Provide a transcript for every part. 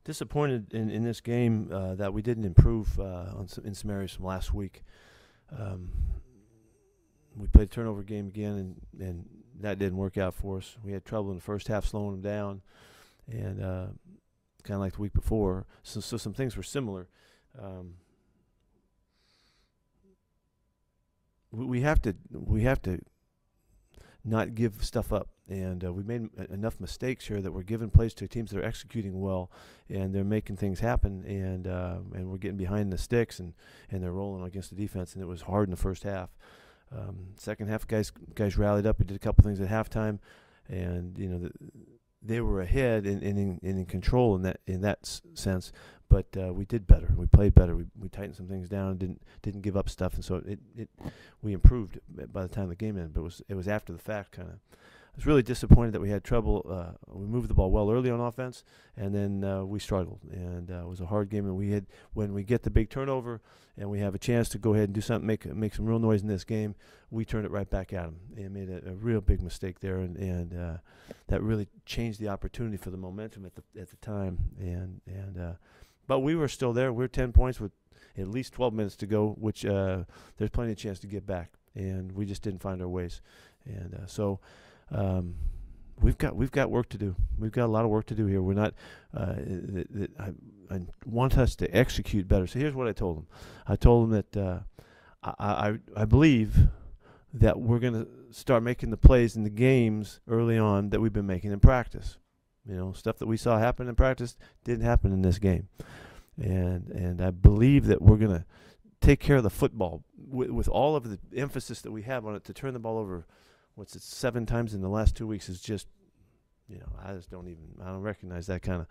Disappointed in this game that we didn't improve in some areas from last week. We played a turnover game again, and that didn't work out for us. We had trouble in the first half slowing them down, and kind of like the week before. So some things were similar. We have to not give stuff up, and we made enough mistakes here that we're giving plays to teams that are executing well, and they're making things happen, and we're getting behind the sticks, and they're rolling against the defense, and it was hard in the first half. Second half, guys rallied up. We did a couple things at halftime, and they were ahead and in control in that sense. But we did better. We played better. We tightened some things down. Didn't give up stuff, and so we improved by the time the game ended. But it was after the fact kind of. I was really disappointed that we had trouble. We moved the ball well early on offense, and then we struggled. And it was a hard game. And when we get the big turnover and we have a chance to go ahead and do something, make some real noise in this game, we turned it right back at them and made a real big mistake there. And that really changed the opportunity for the momentum at the time. But we were still there. We were 10 points with at least 12 minutes to go, which there's plenty of chance to get back. And we just didn't find our ways. And so we've got work to do. We've got a lot of work to do here. We're not. I want us to execute better. So here's what I told them. I told them that I believe that we're going to start making the plays in the games early on that we've been making in practice. Stuff that we saw happen in practice didn't happen in this game, and I believe that we're going to take care of the football with all of the emphasis that we have on it. To turn the ball over, 7 times in the last 2 weeks is just, I don't recognize that kind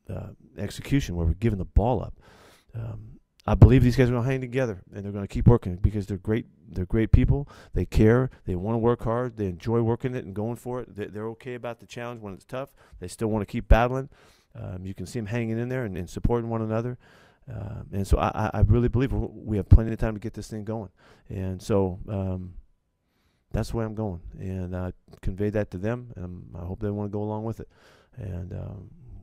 of execution where we're giving the ball up. I believe these guys are going to hang together, and they're going to keep working because they're great. They're great people. They care. They want to work hard. They enjoy working it and going for it. They're okay about the challenge when it's tough. They still want to keep battling. You can see them hanging in there and supporting one another. And so I really believe we have plenty of time to get this thing going. And so that's the way I'm going. And I conveyed that to them, and I hope they want to go along with it. And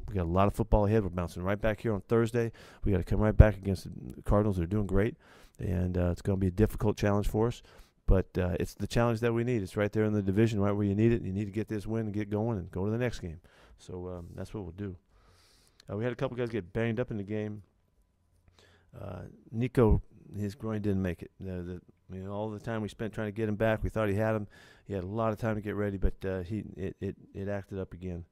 we got a lot of football ahead. We're bouncing right back here on Thursday. We got to come right back against the Cardinals. They're doing great, and it's going to be a difficult challenge for us. But it's the challenge that we need. It's right there in the division, right where you need it. You need to get this win and get going and go to the next game. So that's what we'll do. We had a couple guys get banged up in the game. Nico, his groin didn't make it. All the time we spent trying to get him back, we thought he had him. He had a lot of time to get ready, but it acted up again.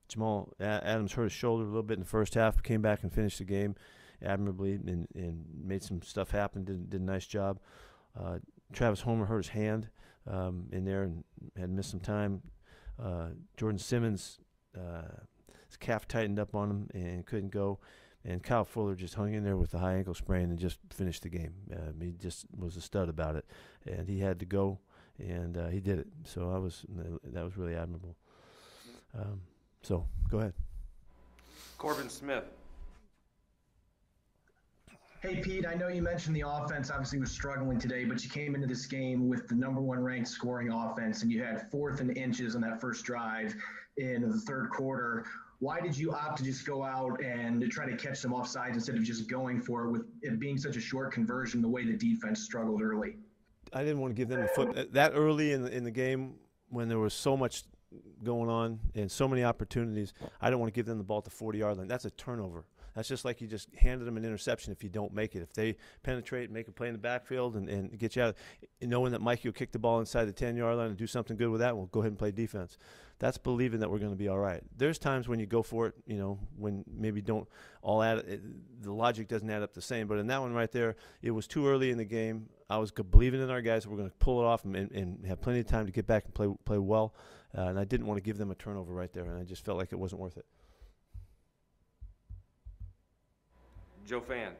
Jamal Adams hurt his shoulder a little bit in the first half, came back and finished the game admirably and made some stuff happen, did a nice job. Travis Homer hurt his hand in there and had missed some time. Jordan Simmons, his calf tightened up on him and couldn't go. And Kyle Fuller just hung in there with a high ankle sprain and just finished the game. He just was a stud about it. And he had to go, and he did it. So that was really admirable. So go ahead. Corbin Smith. Hey, Pete, I know you mentioned the offense obviously was struggling today, but you came into this game with the number 1 ranked scoring offense, and you had 4th and inches on that first drive in the third quarter. Why did you opt to just go out and try to catch some offsides instead of just going for it with it being such a short conversion the way the defense struggled early? I didn't want to give them the foot that early in the game when there was so much going on and so many opportunities. I don't want to give them the ball at the 40-yard line. That's a turnover. That's just like you just handed them an interception if you don't make it. If they penetrate, make a play in the backfield, and get you out, knowing that Mikey will kick the ball inside the 10-yard line and do something good with that, we'll go ahead and play defense. That's believing that we're going to be all right. There's times when you go for it, when maybe don't all add the logic doesn't add up the same. But in that one right there, it was too early in the game. I was believing in our guys that we're going to pull it off and have plenty of time to get back and play well. And I didn't want to give them a turnover right there, and I just felt like it wasn't worth it. Joe Fan.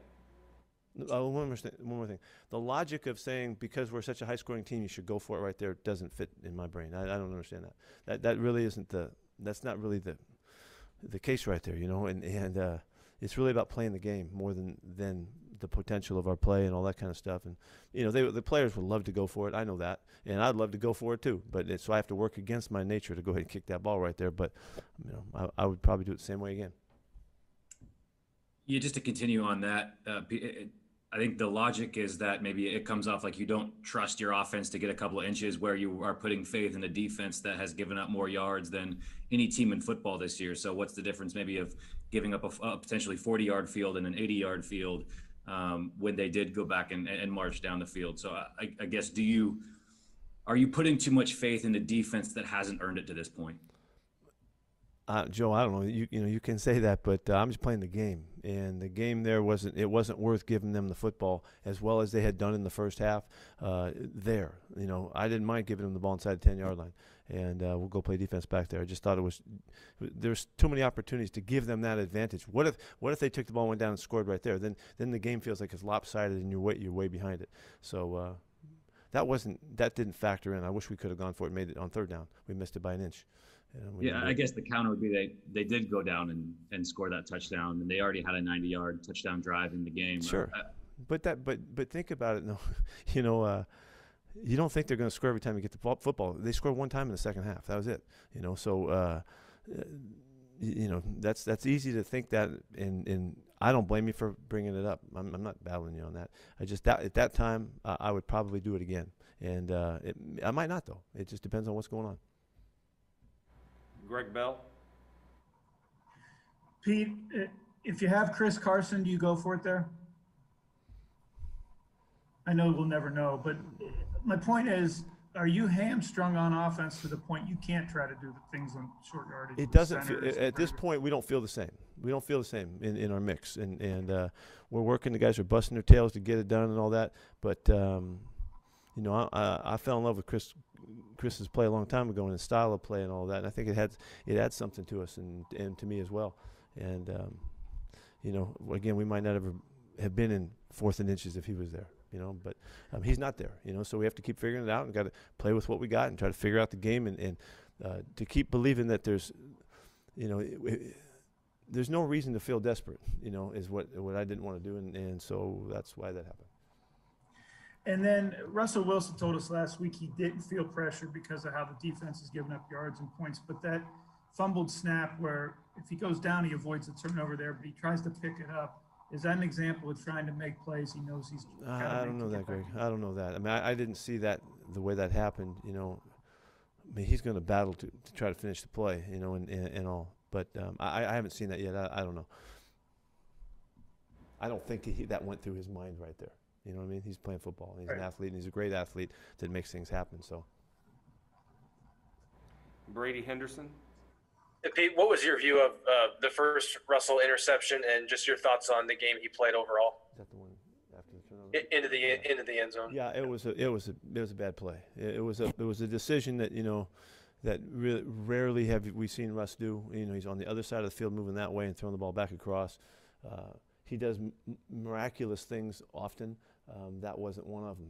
One more thing. The logic of saying because we're such a high-scoring team, you should go for it right there doesn't fit in my brain. I don't understand that. That really isn't that's not really the case right there, and it's really about playing the game more than the potential of our play and all that kind of stuff. And the players would love to go for it. I know that, and I'd love to go for it too. But so I have to work against my nature to go ahead and kick that ball right there. But I would probably do it the same way again. Yeah, just to continue on that, I think the logic is that maybe it comes off like you don't trust your offense to get a couple of inches, where you are putting faith in a defense that has given up more yards than any team in football this year. So what's the difference maybe of giving up a potentially 40-yard field and an 80-yard field when they did go back and march down the field? So I guess, are you putting too much faith in the defense that hasn't earned it to this point? Joe, I don't know. You can say that, but I'm just playing the game, and the game there wasn't worth giving them the football as well as they had done in the first half. I didn't mind giving them the ball inside the 10-yard line, and we'll go play defense back there. I just thought there's too many opportunities to give them that advantage. What if they took the ball, went down, and scored right there? Then the game feels like it's lopsided, and you're way behind it. So that didn't factor in. I wish we could have gone for it, made it on third down. We missed it by an inch. Yeah, I guess the counter would be they did go down and score that touchdown, and they already had a 90-yard touchdown drive in the game. Sure, but think about it. No, you don't think they're going to score every time you get the football. They scored one time in the second half. That was it. So that's easy to think that, and I don't blame you for bringing it up. I'm not battling you on that. At that time I would probably do it again, and I might not though. It just depends on what's going on. Greg Bell. Pete, if you have Chris Carson, do you go for it there? I know we'll never know, but my point is, are you hamstrung on offense to the point you can't try to do the things on short yardage? It doesn't feel, at this point, we don't feel the same. We don't feel the same in our mix, and we're working. The guys are busting their tails to get it done and all that. But I fell in love with Chris's play a long time ago, and his style of play and all that. And I think it adds something to us and to me as well. And again, we might not ever have been in 4th and inches if he was there. But he's not there. So we have to keep figuring it out and got to play with what we got and try to figure out the game and to keep believing that there's no reason to feel desperate. Is what I didn't want to do, and so that's why that happened. And then Russell Wilson told us last week he didn't feel pressure because of how the defense is giving up yards and points. But that fumbled snap where if he goes down, he avoids the turnover there, but he tries to pick it up. Is that an example of trying to make plays he knows he's got to I don't know that, Greg. I don't know that. I mean, I didn't see that the way that happened. I mean, he's going to battle to try to finish the play, and all. But I haven't seen that yet. I don't know. I don't think that went through his mind right there. You know what I mean? He's playing football. He's an athlete, and he's a great athlete that makes things happen. So, Brady Henderson. Hey, Pete, what was your view of the first Russell interception and just your thoughts on the game he played overall? Is that the one after the turnover? Into the end zone. Yeah, it was a bad play. It was a decision that that really rarely have we seen Russ do. He's on the other side of the field, moving that way and throwing the ball back across. He does miraculous things often. That wasn't one of them,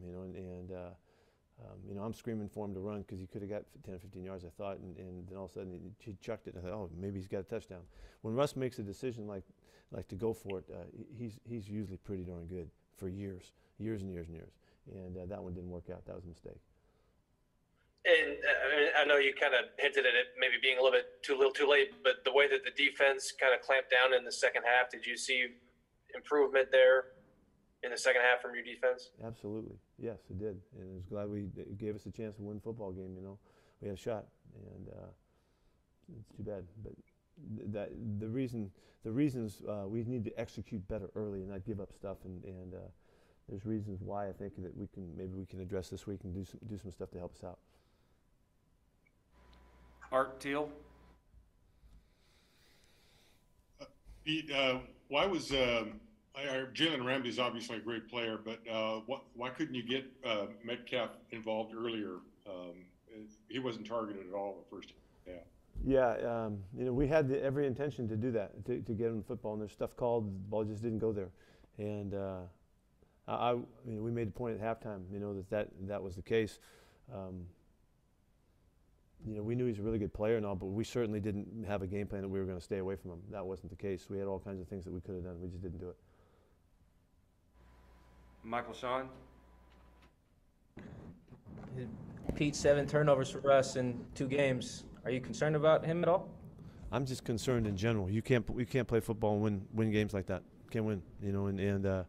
and I'm screaming for him to run because he could have got 10 or 15 yards, I thought, and then all of a sudden he chucked it. And I thought, oh, maybe he's got a touchdown. When Russ makes a decision like to go for it, he's usually pretty darn good for years and years and years. And that one didn't work out. That was a mistake. And I know you kind of hinted at it maybe being a little too late, but the way that the defense kind of clamped down in the second half, did you see improvement there in the second half from your defense? Absolutely. Yes, it did. And I was glad it gave us a chance to win the football game, We had a shot, and it's too bad. But the reasons we need to execute better early and not give up stuff, and there's reasons why I think that we can address this week and do some stuff to help us out. Art Teal. Pete, why was Jalen Ramsey's obviously a great player, but why couldn't you get Metcalf involved earlier? He wasn't targeted at all the first half. Yeah, we had every intention to do that, to get him the football, and there's stuff called, the ball just didn't go there. And we made the point at halftime, that was the case. We knew he's a really good player and all, but we certainly didn't have a game plan that we were going to stay away from him. That wasn't the case. We had all kinds of things that we could have done. We just didn't do it. Michael Sean. Pete, 7 turnovers for us in 2 games. Are you concerned about him at all? I'm just concerned in general. We can't play football and win games like that. Can't win, and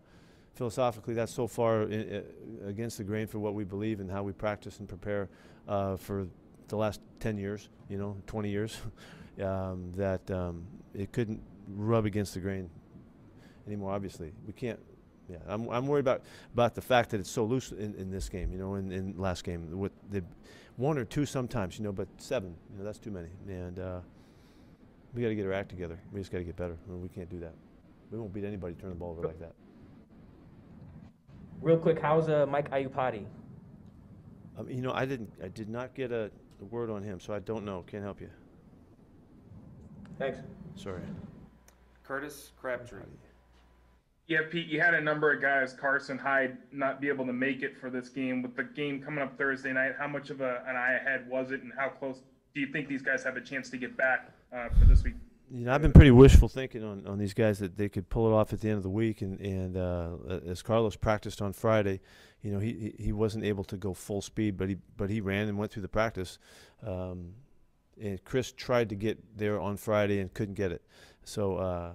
philosophically, that's so far against the grain for what we believe and how we practice and prepare for the last 10 years, 20 years, that it couldn't rub against the grain anymore. Obviously, we can't. Yeah, I'm worried about the fact that it's so loose in this game, in last game with the 1 or 2 sometimes, but 7, that's too many, and we got to get our act together. We just got to get better. We can't do that. We won't beat anybody turning the ball over like that. Real quick, how's Mike Ayupati? I did not get a word on him, so I don't know. Can't help you. Thanks. Sorry. Curtis Crabtree. Yeah, Pete, you had a number of guys, Carson, Hyde, not be able to make it for this game. With the game coming up Thursday night, how much of an eye ahead was it, and how close do you think these guys have a chance to get back for this week? I've been pretty wishful thinking on these guys that they could pull it off at the end of the week, and as Carlos practiced on Friday, he wasn't able to go full speed, but he ran and went through the practice, and Chris tried to get there on Friday and couldn't get it, so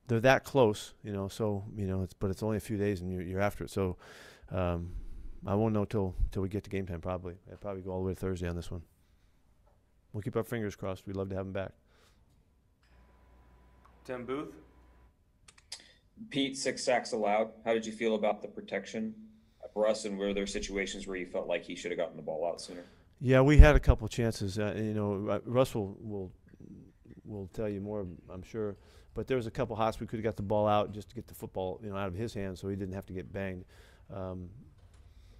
they're that close, but it's only a few days and you're after it, so I won't know till we get to game time probably. I'll probably go all the way to Thursday on this one. We'll keep our fingers crossed. We'd love to have him back. Tim Booth. Pete, 6 sacks allowed. How did you feel about the protection for us, and were there situations where you felt like he should have gotten the ball out sooner? Yeah, we had a couple chances. Russ will tell you more, I'm sure. But there was a couple hots we could have got the ball out just to get the football, out of his hands, so he didn't have to get banged.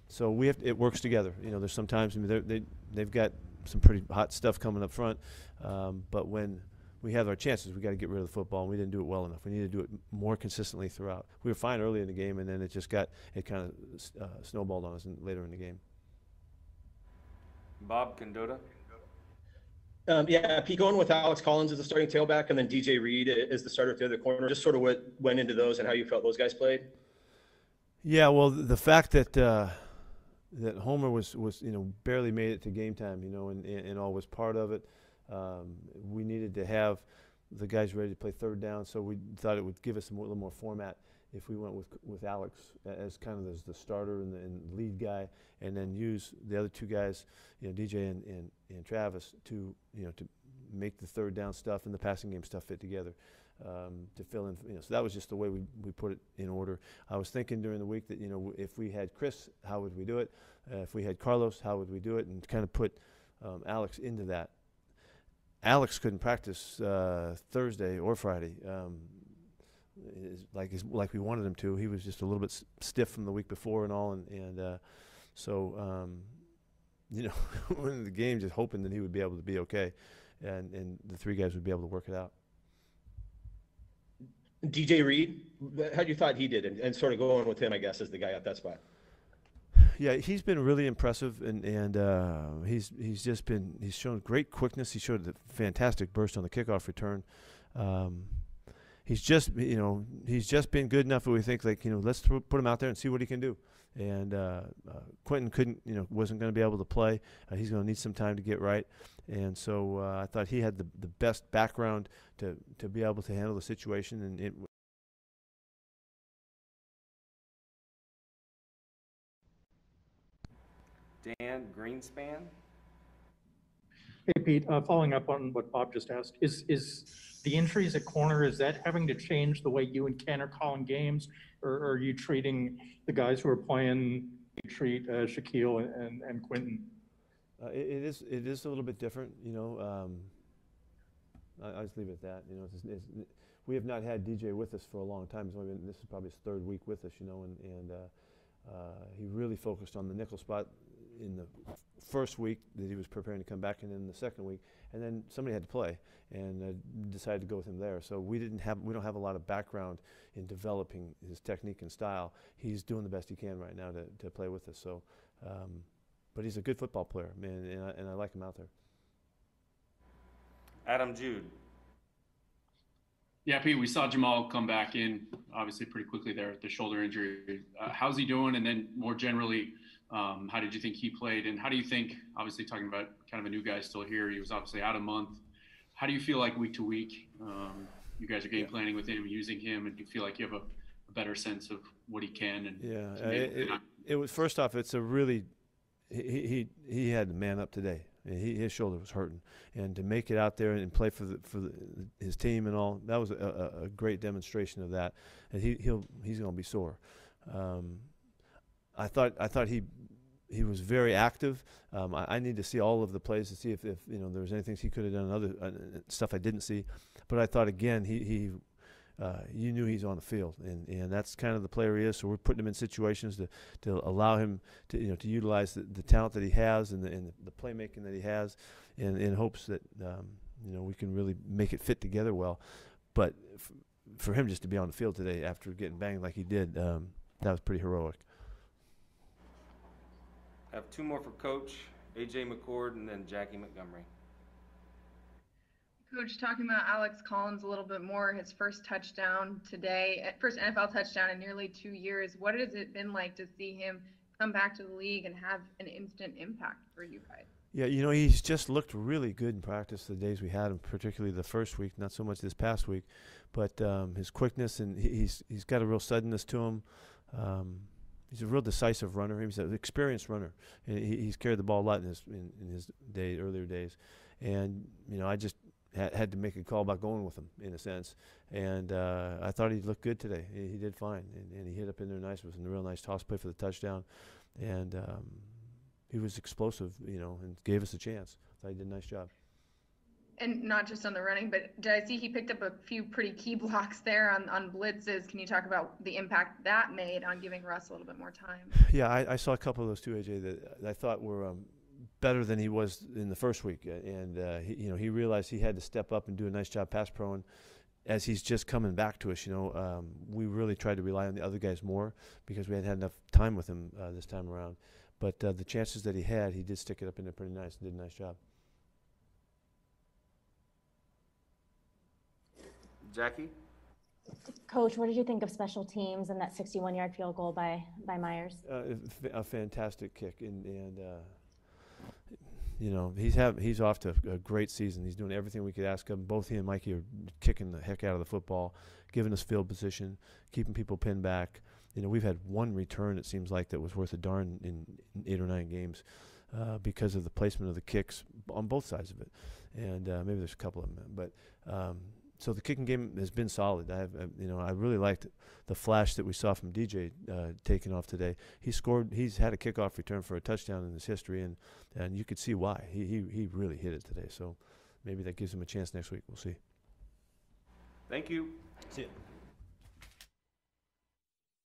So it works together. There's sometimes they've got some pretty hot stuff coming up front, but when we have our chances, we got to get rid of the football, and we didn't do it well enough. We need to do it more consistently throughout. We were fine early in the game, and then it kind of snowballed on us later in the game. Bob Condotta. Yeah, Pete, going with Alex Collins as the starting tailback and then DJ Reed as the starter at the other corner, just sort of what went into those and how you felt those guys played? Yeah, well, the fact that Homer was barely made it to game time, and all was part of it. We needed to have the guys ready to play third down, so we thought it would give us a little more format if we went with Alex as kind of as the starter and lead guy, and then use the other 2 guys, DJ and Travis, to make the third down stuff and the passing game stuff fit together, to fill in. So that was just the way we put it in order. I was thinking during the week that if we had Chris, how would we do it? If we had Carlos, how would we do it? And kind of put Alex into that. Alex couldn't practice Thursday or Friday. Like we wanted him to. He was just a little bit stiff from the week before and all, so went into the game just hoping that he would be able to be okay, and the 3 guys would be able to work it out. DJ Reed, how you thought he did, and sort of going with him, I guess, as the guy at that spot? Yeah, he's been really impressive, and he's shown great quickness. He showed a fantastic burst on the kickoff return. He's just been good enough that we think let's put him out there and see what he can do. And Quentin wasn't going to be able to play. He's going to need some time to get right. And so I thought he had the best background to be able to handle the situation. And Dan Greenspan. Hey, Pete, following up on what Bob just asked, is the injuries at corner, is that having to change the way you and Ken are calling games, or are you treating the guys who are playing, you treat Shaquille and Quentin? It is a little bit different, I just leave it at that. We have not had DJ with us for a long time. This is probably his 3rd week with us, and he really focused on the nickel spot in the first week that he was preparing to come back, and then the second week, and then somebody had to play, and decided to go with him there. So we don't have a lot of background in developing his technique and style. He's doing the best he can right now to play with us. So, but he's a good football player, man, and I like him out there. Adam Jude. Yeah, Pete, we saw Jamal come back in obviously pretty quickly there at the shoulder injury. How's he doing? And then more generally, how did you think he played? And how do you think, obviously talking about kind of a new guy still here, he was obviously out a month. How do you feel like week to week, you guys are game planning with him, using him, and do you feel like you have a better sense of what he can? And it was, first off, it's a really, he had to man up today. His shoulder was hurting, and to make it out there and play for his team and all, that was a great demonstration of that. And he's going to be sore. I thought he was very active. I need to see all of the plays to see if there was anything he could have done, other stuff I didn't see. But I thought again you knew he's on the field, and that's kind of the player he is. So we're putting him in situations to allow him to to utilize the talent that he has and the playmaking that he has, in hopes that we can really make it fit together well. But for him just to be on the field today after getting banged like he did, that was pretty heroic. I have two more for Coach, A.J. McCord and then Jackie Montgomery. Coach, talking about Alex Collins a little bit more, his first touchdown today, first NFL touchdown in nearly 2 years. What has it been like to see him come back to the league and have an instant impact for you guys? Yeah, he's just looked really good in practice the days we had him, particularly the first week, not so much this past week. But his quickness, and he's got a real suddenness to him. He's a real decisive runner. He's an experienced runner. And he's carried the ball a lot in his earlier days. And, I just had to make a call about going with him, in a sense. And I thought he looked good today. He did fine. And he hit up in there nice. It was a real nice toss play for the touchdown. And he was explosive, and gave us a chance. I thought he did a nice job. And not just on the running, but did I see he picked up a few pretty key blocks there on blitzes? Can you talk about the impact that made on giving Russ a little bit more time? Yeah, I saw a couple of those too, AJ, that I thought were better than he was in the first week. And he realized he had to step up and do a nice job pass pro. And as he's just coming back to us, we really tried to rely on the other guys more because we hadn't had enough time with him this time around. But the chances that he did stick it up in there pretty nice and did a nice job. Jackie? Coach, what did you think of special teams and that 61-yard field goal by Myers? A fantastic kick, and he's off to a great season. He's doing everything we could ask of him. Both he and Mikey are kicking the heck out of the football, giving us field position, keeping people pinned back. We've had one return, it seems like, that was worth a darn in 8 or 9 games because of the placement of the kicks on both sides of it. And maybe there's a couple of them, but so the kicking game has been solid. I really liked the flash that we saw from DJ taking off today. He's had a kickoff return for a touchdown in his history, and you could see why. He really hit it today. So maybe that gives him a chance next week. We'll see. Thank you. See ya.